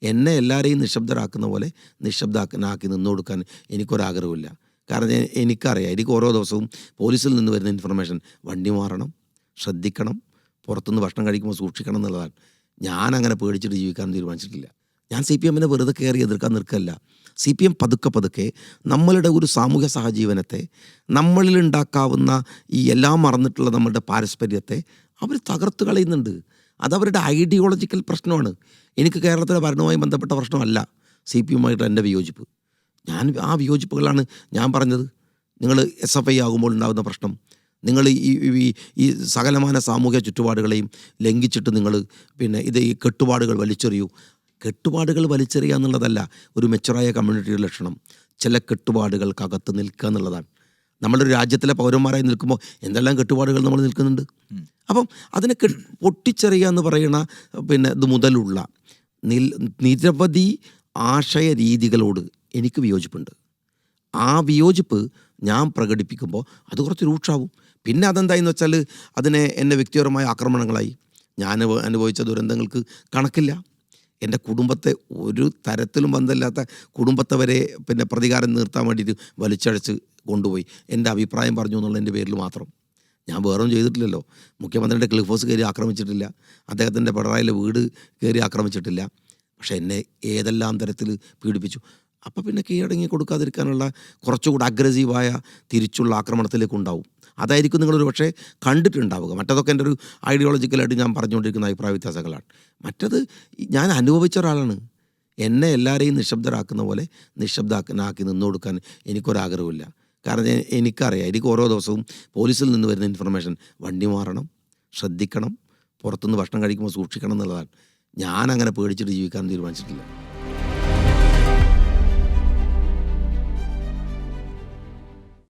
എന്നെ എല്ലാവരെയും നിശബ്ദരാക്കുന്ന പോലെ നിശബ്ദനാക്കി നിന്നു കൊടുക്കാൻ എനിക്കൊരാഗ്രഹമില്ല. കാരണം എനിക്കറിയാം, എനിക്ക് ഓരോ ദിവസവും പോലീസിൽ നിന്ന് വരുന്ന ഇൻഫർമേഷൻ വണ്ടി മാറണം, ശ്രദ്ധിക്കണം, പുറത്തുനിന്ന് ഭക്ഷണം കഴിക്കുമ്പോൾ സൂക്ഷിക്കണം എന്നുള്ളതാണ്. ഞാനങ്ങനെ പേടിച്ചിട്ട് ജീവിക്കാൻ തീരുമാനിച്ചിട്ടില്ല. ഞാൻ CPM വെറുതെ കയറി എതിർക്കാൻ നിൽക്കല്ല. CPM പതുക്കെ നമ്മളുടെ ഒരു സാമൂഹ്യ സഹജീവനത്തെ, നമ്മളിലുണ്ടാക്കാവുന്ന ഈ എല്ലാം മറന്നിട്ടുള്ള നമ്മളുടെ പാരസ്പര്യത്തെ അവർ തകർത്ത് കളയുന്നുണ്ട്. അതവരുടെ ഐഡിയോളജിക്കൽ പ്രശ്നമാണ്. എനിക്ക് കേരളത്തിലെ ഭരണവുമായി ബന്ധപ്പെട്ട പ്രശ്നമല്ല CPMമായിട്ട് എൻ്റെ വിയോജിപ്പ്. ആ വിയോജിപ്പുകളാണ് ഞാൻ പറഞ്ഞത്. നിങ്ങൾ SFI ആകുമ്പോൾ ഉണ്ടാകുന്ന പ്രശ്നം, നിങ്ങൾ ഈ സകലമാന സാമൂഹ്യ ചുറ്റുപാടുകളെയും ലംഘിച്ചിട്ട് നിങ്ങൾ ഈ കെട്ടുപാടുകൾ വലിച്ചെറിയൂ. കെട്ടുപാടുകൾ വലിച്ചെറിയുക എന്നുള്ളതല്ല ഒരു മെച്ചുറായ കമ്മ്യൂണിറ്റിയുടെ ലക്ഷണം. ചില കെട്ടുപാടുകൾക്കകത്ത് നിൽക്കുക എന്നുള്ളതാണ്. നമ്മളൊരു രാജ്യത്തിലെ പൗരന്മാരായി നിൽക്കുമ്പോൾ എന്തെല്ലാം കെട്ടുപാടുകൾ നമ്മൾ നിൽക്കുന്നുണ്ട്. അപ്പം അതിനെ പൊട്ടിച്ചെറിയുക എന്ന് പറയുന്ന ഇത് മുതലുള്ള നിരവധി ആശയ രീതികളോട് എനിക്ക് വിയോജിപ്പുണ്ട്. ആ വിയോജിപ്പ് ഞാൻ പ്രകടിപ്പിക്കുമ്പോൾ അത് കുറച്ച് രൂക്ഷമാവും. പിന്നെ അതെന്തായെന്ന് വെച്ചാൽ എന്നെ വ്യക്തിപരമായ ആക്രമണങ്ങളായി. ഞാൻ അനുഭവിച്ച ദുരന്തങ്ങൾക്ക് കണക്കില്ല. എൻ്റെ കുടുംബത്തെ ഒരു തരത്തിലും ബന്ധമില്ലാത്ത കുടുംബത്തെ വരെ പ്രതികാരം നിർത്താൻ വേണ്ടിയിട്ട് വലിച്ചഴച്ച് കൊണ്ടുപോയി. എൻ്റെ അഭിപ്രായം പറഞ്ഞു എന്നുള്ളതിൻ്റെ പേരിൽ മാത്രം. ഞാൻ വേറൊന്നും ചെയ്തിട്ടില്ലല്ലോ. മുഖ്യമന്ത്രിയുടെ ക്ലിഫ് ഹൗസ് കയറി ആക്രമിച്ചിട്ടില്ല, അദ്ദേഹത്തിൻ്റെ പിണറായിലെ വീട് കയറി ആക്രമിച്ചിട്ടില്ല. പക്ഷേ എന്നെ ഏതെല്ലാം തരത്തിൽ പീഡിപ്പിച്ചു. അപ്പം കീഴടങ്ങി കൊടുക്കാതിരിക്കാനുള്ള കുറച്ചുകൂടി അഗ്രസീവായ തിരിച്ചുള്ള ആക്രമണത്തിലേക്ക് ഉണ്ടാവും. അതായിരിക്കും നിങ്ങളൊരു പക്ഷേ കണ്ടിട്ടുണ്ടാവുക. മറ്റതൊക്കെ എൻ്റെ ഒരു ഐഡിയോളജിക്കലായിട്ട് ഞാൻ പറഞ്ഞുകൊണ്ടിരിക്കുന്ന അഭിപ്രായ വ്യത്യാസങ്ങളാണ്. മറ്റത് ഞാൻ അനുഭവിച്ച ഒരാളാണ്. എന്നെ എല്ലാവരെയും നിശബ്ദരാക്കുന്ന പോലെ നിശബ്ദനാക്കി നിന്നു കൊടുക്കാൻ എനിക്കൊരാഗ്രഹമില്ല. കാരണം എനിക്കറിയാം, എനിക്ക് ഓരോ ദിവസവും പോലീസിൽ നിന്ന് വരുന്ന ഇൻഫർമേഷൻ വണ്ടി മാറണം, ശ്രദ്ധിക്കണം, പുറത്തുനിന്ന് ഭക്ഷണം കഴിക്കുമ്പോൾ സൂക്ഷിക്കണം എന്നുള്ളതാണ്. ഞാനങ്ങനെ പേടിച്ചിട്ട് ജീവിക്കാൻ തീരുമാനിച്ചിട്ടില്ല.